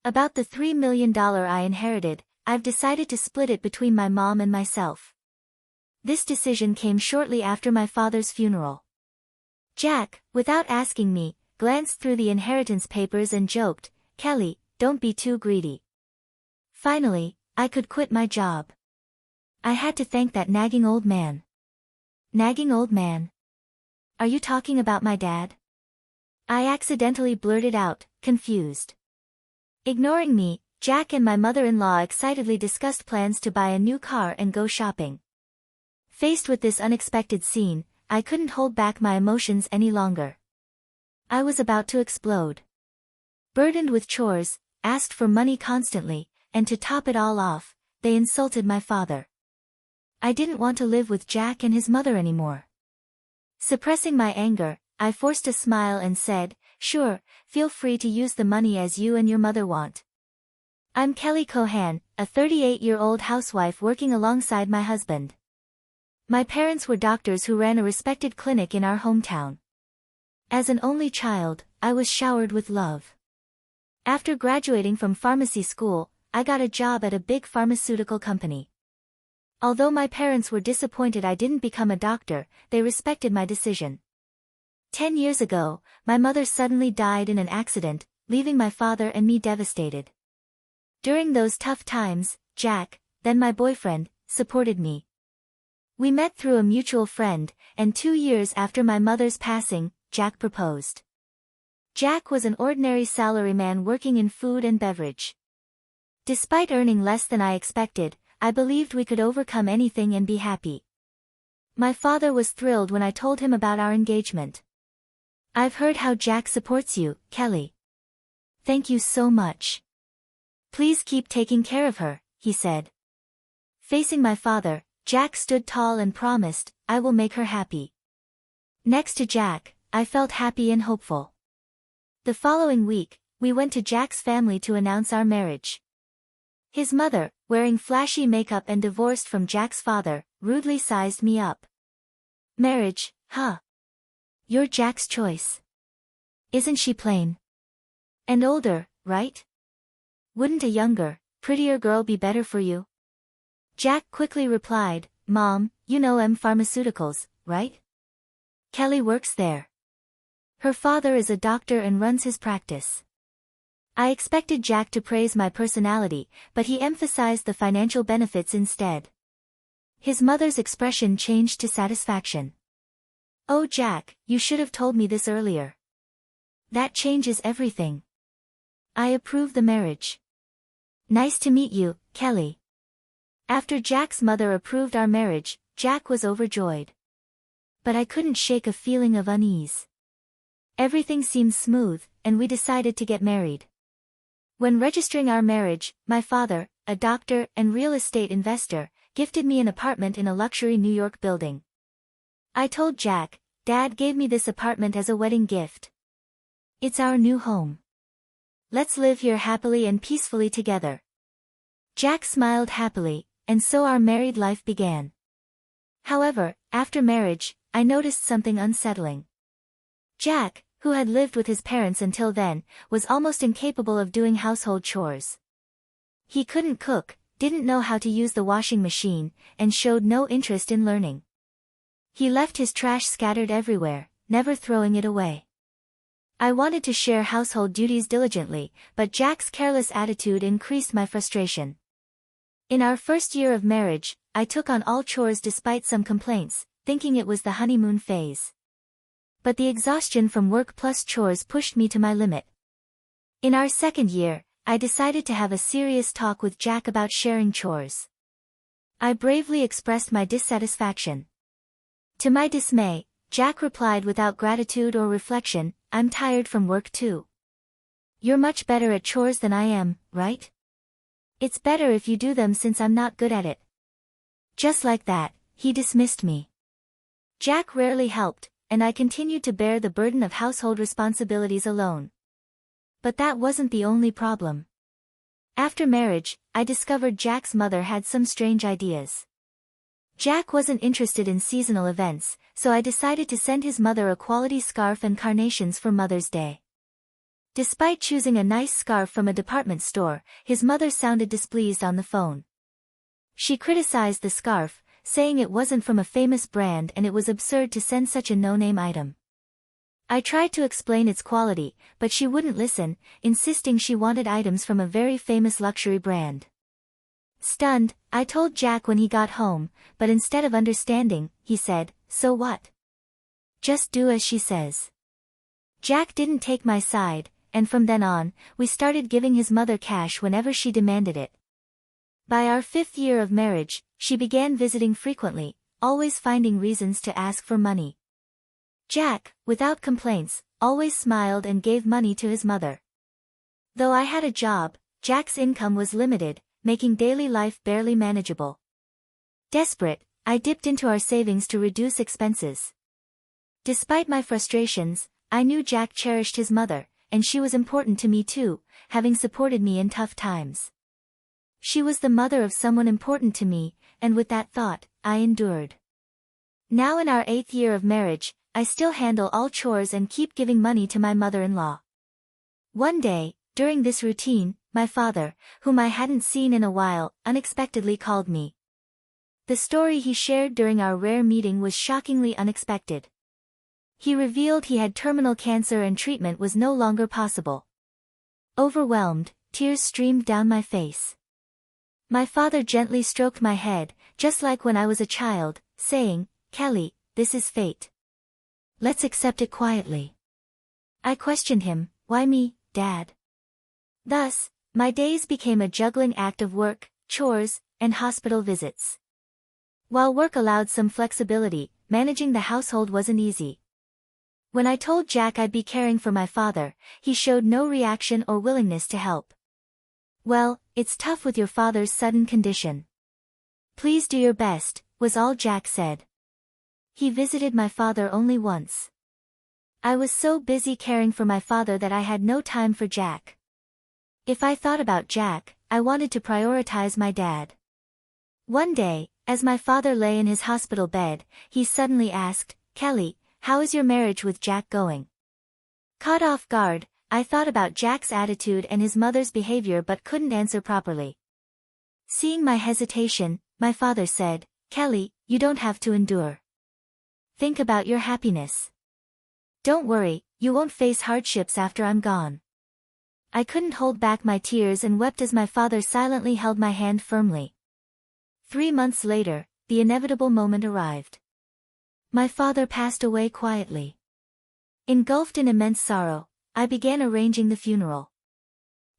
About the $3 million I inherited, I've decided to split it between my mom and myself. This decision came shortly after my father's funeral. Jack, without asking me, glanced through the inheritance papers and joked, "Kelly, don't be too greedy." Finally, I could quit my job. I had to thank that nagging old man. Nagging old man? Are you talking about my dad? I accidentally blurted out, confused. Ignoring me, Jack and my mother-in-law excitedly discussed plans to buy a new car and go shopping. Faced with this unexpected scene, I couldn't hold back my emotions any longer. I was about to explode. Burdened with chores, asked for money constantly, and to top it all off, they insulted my father. I didn't want to live with Jack and his mother anymore. Suppressing my anger, I forced a smile and said, "Sure, feel free to use the money as you and your mother want." I'm Kelly Cohan, a 38-year-old housewife working alongside my husband. My parents were doctors who ran a respected clinic in our hometown. As an only child, I was showered with love. After graduating from pharmacy school, I got a job at a big pharmaceutical company. Although my parents were disappointed I didn't become a doctor, they respected my decision. 10 years ago, my mother suddenly died in an accident, leaving my father and me devastated. During those tough times, Jack, then my boyfriend, supported me. We met through a mutual friend, and 2 years after my mother's passing, Jack proposed. Jack was an ordinary salaryman working in food and beverage. Despite earning less than I expected, I believed we could overcome anything and be happy. My father was thrilled when I told him about our engagement. "I've heard how Jack supports you, Kelly. Thank you so much. Please keep taking care of her," he said. Facing my father, Jack stood tall and promised, "I will make her happy." Next to Jack, I felt happy and hopeful. The following week, we went to Jack's family to announce our marriage. His mother, wearing flashy makeup and divorced from Jack's father, rudely sized me up. "Marriage, huh? You're Jack's choice. Isn't she plain? And older, right? Wouldn't a younger, prettier girl be better for you?" Jack quickly replied, "Mom, you know Pharmaceuticals, right? Kelly works there. Her father is a doctor and runs his practice." I expected Jack to praise my personality, but he emphasized the financial benefits instead. His mother's expression changed to satisfaction. "Oh Jack, you should have told me this earlier. That changes everything. I approve the marriage. Nice to meet you, Kelly." After Jack's mother approved our marriage, Jack was overjoyed. But I couldn't shake a feeling of unease. Everything seemed smooth, and we decided to get married. When registering our marriage, my father, a doctor and real estate investor, gifted me an apartment in a luxury New York building. I told Jack, "Dad gave me this apartment as a wedding gift. It's our new home. Let's live here happily and peacefully together." Jack smiled happily, and so our married life began. However, after marriage, I noticed something unsettling. Jack, who had lived with his parents until then, was almost incapable of doing household chores. He couldn't cook, didn't know how to use the washing machine, and showed no interest in learning. He left his trash scattered everywhere, never throwing it away. I wanted to share household duties diligently, but Jack's careless attitude increased my frustration. In our first year of marriage, I took on all chores despite some complaints, thinking it was the honeymoon phase. But the exhaustion from work plus chores pushed me to my limit. In our second year, I decided to have a serious talk with Jack about sharing chores. I bravely expressed my dissatisfaction. To my dismay, Jack replied without gratitude or reflection, "I'm tired from work too. You're much better at chores than I am, right? It's better if you do them since I'm not good at it." Just like that, he dismissed me. Jack rarely helped, and I continued to bear the burden of household responsibilities alone. But that wasn't the only problem. After marriage, I discovered Jack's mother had some strange ideas. Jack wasn't interested in seasonal events, so I decided to send his mother a quality scarf and carnations for Mother's Day. Despite choosing a nice scarf from a department store, his mother sounded displeased on the phone. She criticized the scarf, saying it wasn't from a famous brand and it was absurd to send such a no-name item. I tried to explain its quality, but she wouldn't listen, insisting she wanted items from a very famous luxury brand. Stunned, I told Jack when he got home, but instead of understanding, he said, "So what? Just do as she says." Jack didn't take my side, and from then on, we started giving his mother cash whenever she demanded it. By our 5th year of marriage, she began visiting frequently, always finding reasons to ask for money. Jack, without complaints, always smiled and gave money to his mother. Though I had a job, Jack's income was limited, making daily life barely manageable. Desperate, I dipped into our savings to reduce expenses. Despite my frustrations, I knew Jack cherished his mother, and she was important to me too, having supported me in tough times. She was the mother of someone important to me, and with that thought, I endured. Now in our 8th year of marriage, I still handle all chores and keep giving money to my mother-in-law. One day, during this routine, my father, whom I hadn't seen in a while, unexpectedly called me. The story he shared during our rare meeting was shockingly unexpected. He revealed he had terminal cancer and treatment was no longer possible. Overwhelmed, tears streamed down my face. My father gently stroked my head, just like when I was a child, saying, "Kelly, this is fate. Let's accept it quietly." I questioned him, "Why me, Dad?" Thus, my days became a juggling act of work, chores, and hospital visits. While work allowed some flexibility, managing the household wasn't easy. When I told Jack I'd be caring for my father, he showed no reaction or willingness to help. "Well, it's tough with your father's sudden condition. Please do your best," was all Jack said. He visited my father only once. I was so busy caring for my father that I had no time for Jack. If I thought about Jack, I wanted to prioritize my dad. One day, as my father lay in his hospital bed, he suddenly asked, "Kelly, how is your marriage with Jack going?" Caught off guard, I thought about Jack's attitude and his mother's behavior but couldn't answer properly. Seeing my hesitation, my father said, "Kelly, you don't have to endure. Think about your happiness. Don't worry, you won't face hardships after I'm gone." I couldn't hold back my tears and wept as my father silently held my hand firmly. 3 months later, the inevitable moment arrived. My father passed away quietly. Engulfed in immense sorrow, I began arranging the funeral.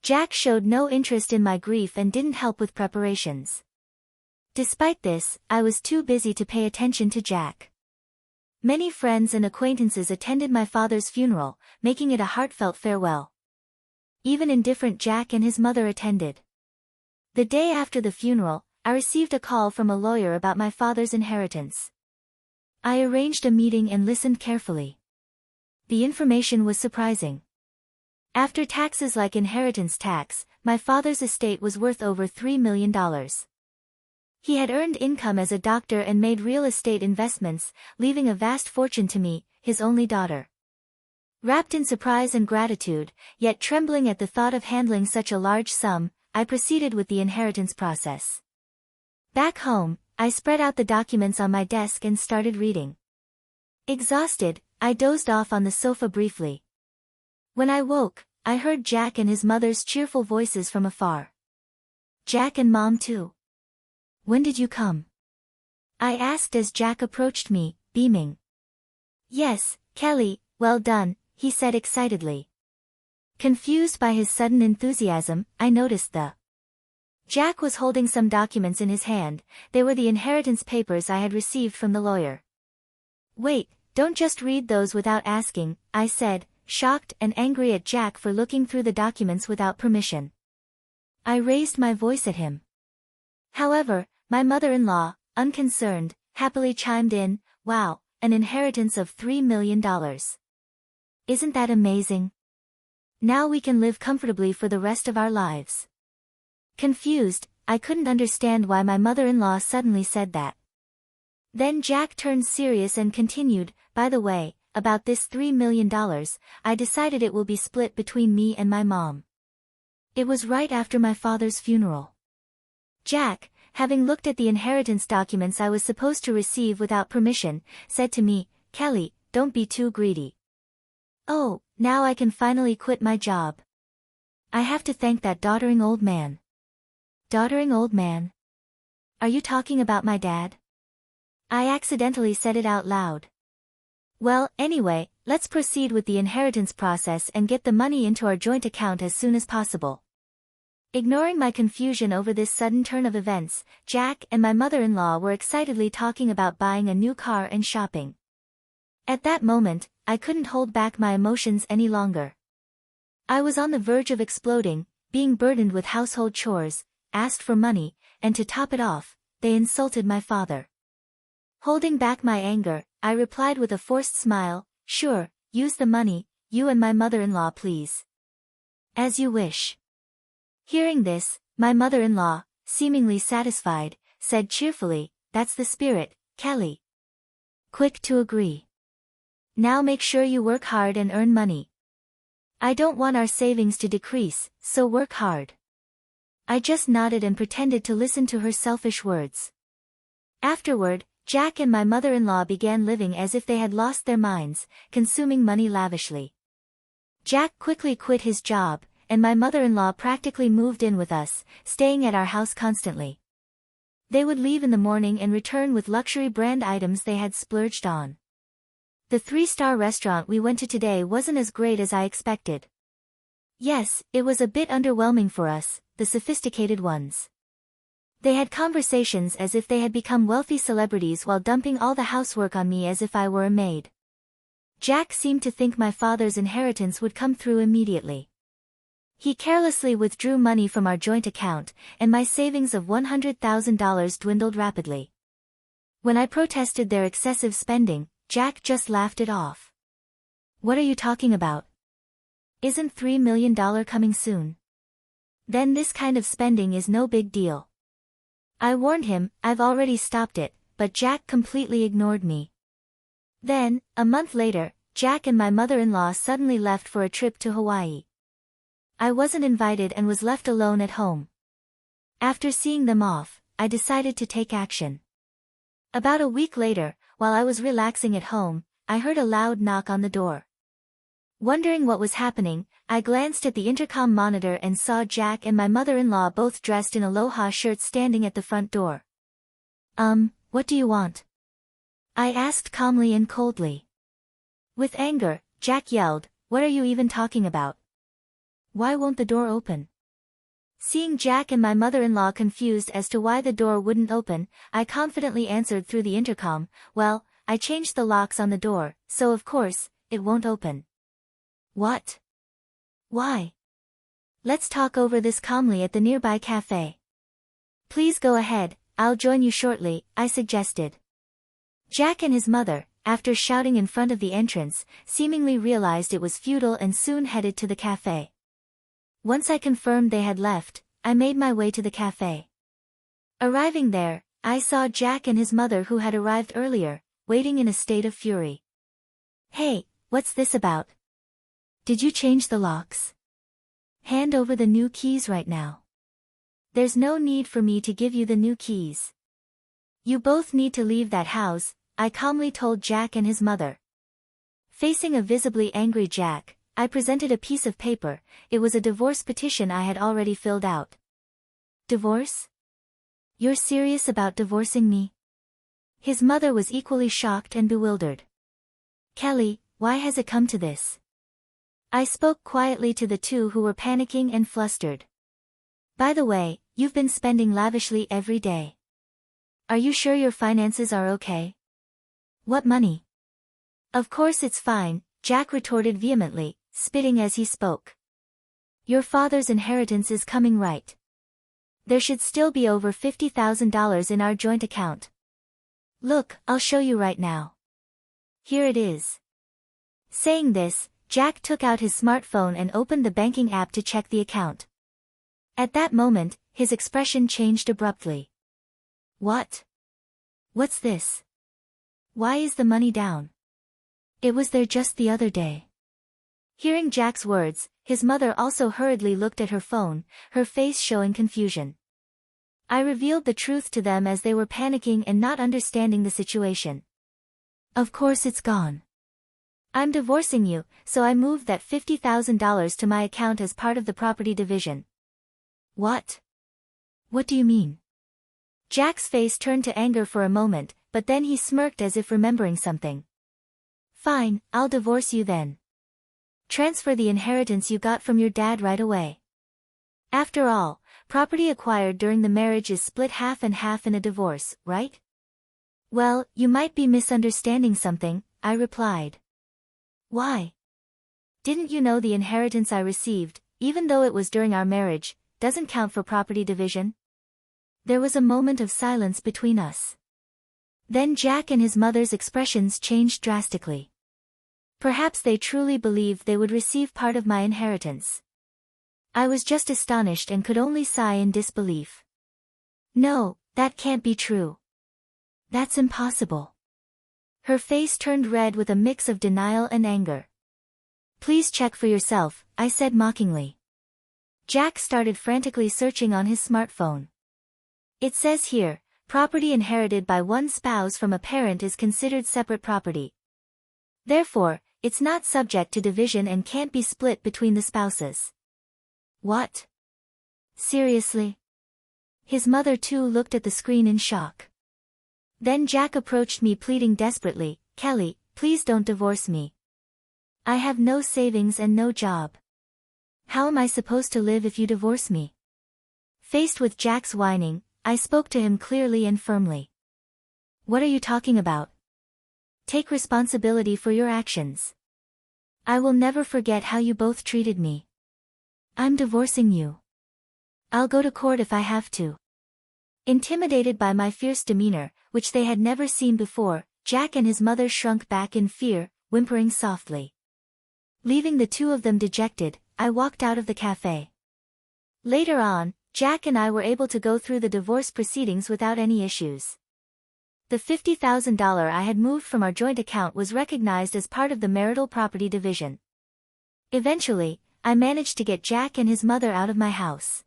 Jack showed no interest in my grief and didn't help with preparations. Despite this, I was too busy to pay attention to Jack. Many friends and acquaintances attended my father's funeral, making it a heartfelt farewell. Even indifferent Jack and his mother attended. The day after the funeral, I received a call from a lawyer about my father's inheritance. I arranged a meeting and listened carefully. The information was surprising. After taxes like inheritance tax, my father's estate was worth over $3 million. He had earned income as a doctor and made real estate investments, leaving a vast fortune to me, his only daughter. Wrapped in surprise and gratitude, yet trembling at the thought of handling such a large sum, I proceeded with the inheritance process. Back home, I spread out the documents on my desk and started reading. Exhausted, I dozed off on the sofa briefly. When I woke, I heard Jack and his mother's cheerful voices from afar. "Jack and Mom too. When did you come?" I asked as Jack approached me, beaming. "Yes, Kelly, well done," he said excitedly. Confused by his sudden enthusiasm, I noticed Jack was holding some documents in his hand. They were the inheritance papers I had received from the lawyer. "Wait, don't just read those without asking," I said, shocked and angry at Jack for looking through the documents without permission. I raised my voice at him. However, my mother-in-law, unconcerned, happily chimed in, "Wow, an inheritance of $3 million. Isn't that amazing? Now we can live comfortably for the rest of our lives." Confused, I couldn't understand why my mother-in-law suddenly said that. Then Jack turned serious and continued, "By the way, about this $3 million, I decided it will be split between me and my mom. It was right after my father's funeral. Jack, having looked at the inheritance documents I was supposed to receive without permission, said to me, "Kelly, don't be too greedy. Oh, now I can finally quit my job. I have to thank that doddering old man." Doddering old man? Are you talking about my dad? I accidentally said it out loud. Well, anyway, let's proceed with the inheritance process and get the money into our joint account as soon as possible. Ignoring my confusion over this sudden turn of events, Jack and my mother-in-law were excitedly talking about buying a new car and shopping. At that moment, I couldn't hold back my emotions any longer. I was on the verge of exploding, being burdened with household chores, asked for money, and to top it off, they insulted my father. Holding back my anger, I replied with a forced smile, "Sure, use the money, you and my mother-in-law please. As you wish." Hearing this, my mother-in-law, seemingly satisfied, said cheerfully, "That's the spirit, Kelly." Quick to agree. "Now make sure you work hard and earn money. I don't want our savings to decrease, so work hard." I just nodded and pretended to listen to her selfish words. Afterward, Jack and my mother-in-law began living as if they had lost their minds, consuming money lavishly. Jack quickly quit his job, and my mother-in-law practically moved in with us, staying at our house constantly. They would leave in the morning and return with luxury brand items they had splurged on. The 3-star restaurant we went to today wasn't as great as I expected. Yes, it was a bit underwhelming for us, the sophisticated ones. They had conversations as if they had become wealthy celebrities while dumping all the housework on me as if I were a maid. Jack seemed to think my father's inheritance would come through immediately. He carelessly withdrew money from our joint account, and my savings of $100,000 dwindled rapidly. When I protested their excessive spending, Jack just laughed it off. "What are you talking about? Isn't $3 million coming soon? Then this kind of spending is no big deal." I warned him, "I've already stopped it," but Jack completely ignored me. Then, a month later, Jack and my mother-in-law suddenly left for a trip to Hawaii. I wasn't invited and was left alone at home. After seeing them off, I decided to take action. About a week later, while I was relaxing at home, I heard a loud knock on the door. Wondering what was happening, I glanced at the intercom monitor and saw Jack and my mother-in-law both dressed in aloha shirts standing at the front door. What do you want?" I asked calmly and coldly. With anger, Jack yelled, "What are you even talking about? Why won't the door open?" Seeing Jack and my mother-in-law confused as to why the door wouldn't open, I confidently answered through the intercom, "Well, I changed the locks on the door, so of course, it won't open." "What? Why?" "Let's talk over this calmly at the nearby cafe." "Please go ahead, I'll join you shortly," I suggested. Jack and his mother, after shouting in front of the entrance, seemingly realized it was futile and soon headed to the cafe. Once I confirmed they had left, I made my way to the cafe. Arriving there, I saw Jack and his mother who had arrived earlier, waiting in a state of fury. "Hey, what's this about? Did you change the locks? Hand over the new keys right now. There's no need for me to give you the new keys. You both need to leave that house," I calmly told Jack and his mother. Facing a visibly angry Jack, I presented a piece of paper. It was a divorce petition I had already filled out. "Divorce? You're serious about divorcing me?" His mother was equally shocked and bewildered. "Kelly, why has it come to this?" I spoke quietly to the two who were panicking and flustered. "By the way, you've been spending lavishly every day. Are you sure your finances are okay? What money?" "Of course it's fine," Jack retorted vehemently, spitting as he spoke. "Your father's inheritance is coming right. There should still be over $50,000 in our joint account. Look, I'll show you right now. Here it is." Saying this, Jack took out his smartphone and opened the banking app to check the account. At that moment, his expression changed abruptly. "What? What's this? Why is the money down? It was there just the other day. Hearing Jack's words, his mother also hurriedly looked at her phone, her face showing confusion. I revealed the truth to them as they were panicking and not understanding the situation. Of course it's gone. I'm divorcing you, so I moved that $50,000 to my account as part of the property division. What? What do you mean? Jack's face turned to anger for a moment, but then he smirked as if remembering something. Fine, I'll divorce you then. Transfer the inheritance you got from your dad right away. After all, property acquired during the marriage is split half and half in a divorce, right? Well, you might be misunderstanding something, I replied. Why? Didn't you know the inheritance I received, even though it was during our marriage, doesn't count for property division? There was a moment of silence between us. Then Jack and his mother's expressions changed drastically. Perhaps they truly believed they would receive part of my inheritance. I was just astonished and could only sigh in disbelief. No, that can't be true. That's impossible. Her face turned red with a mix of denial and anger. Please check for yourself, I said mockingly. Jack started frantically searching on his smartphone. It says here, property inherited by one spouse from a parent is considered separate property. Therefore, it's not subject to division and can't be split between the spouses. What? Seriously? His mother too looked at the screen in shock. Then Jack approached me pleading desperately, Kelly, please don't divorce me. I have no savings and no job. How am I supposed to live if you divorce me? Faced with Jack's whining, I spoke to him clearly and firmly. What are you talking about? Take responsibility for your actions. I will never forget how you both treated me. I'm divorcing you. I'll go to court if I have to. Intimidated by my fierce demeanor, which they had never seen before, Jack and his mother shrunk back in fear, whimpering softly. Leaving the two of them dejected, I walked out of the cafe. Later on, Jack and I were able to go through the divorce proceedings without any issues. The $50,000 I had moved from our joint account was recognized as part of the marital property division. Eventually, I managed to get Jack and his mother out of my house.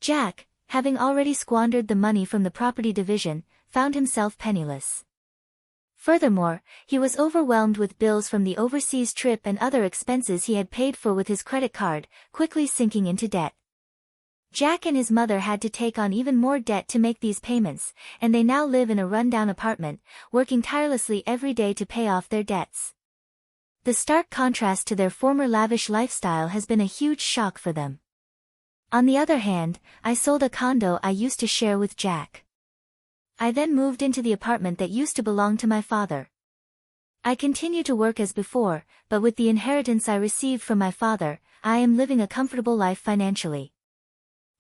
Jack, having already squandered the money from the property division, found himself penniless. Furthermore, he was overwhelmed with bills from the overseas trip and other expenses he had paid for with his credit card, quickly sinking into debt. Jack and his mother had to take on even more debt to make these payments, and they now live in a rundown apartment, working tirelessly every day to pay off their debts. The stark contrast to their former lavish lifestyle has been a huge shock for them. On the other hand, I sold a condo I used to share with Jack. I then moved into the apartment that used to belong to my father. I continue to work as before, but with the inheritance I received from my father, I am living a comfortable life financially.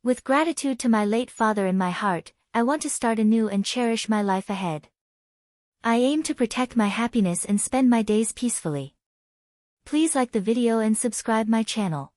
With gratitude to my late father in my heart, I want to start anew and cherish my life ahead. I aim to protect my happiness and spend my days peacefully. Please like the video and subscribe my channel.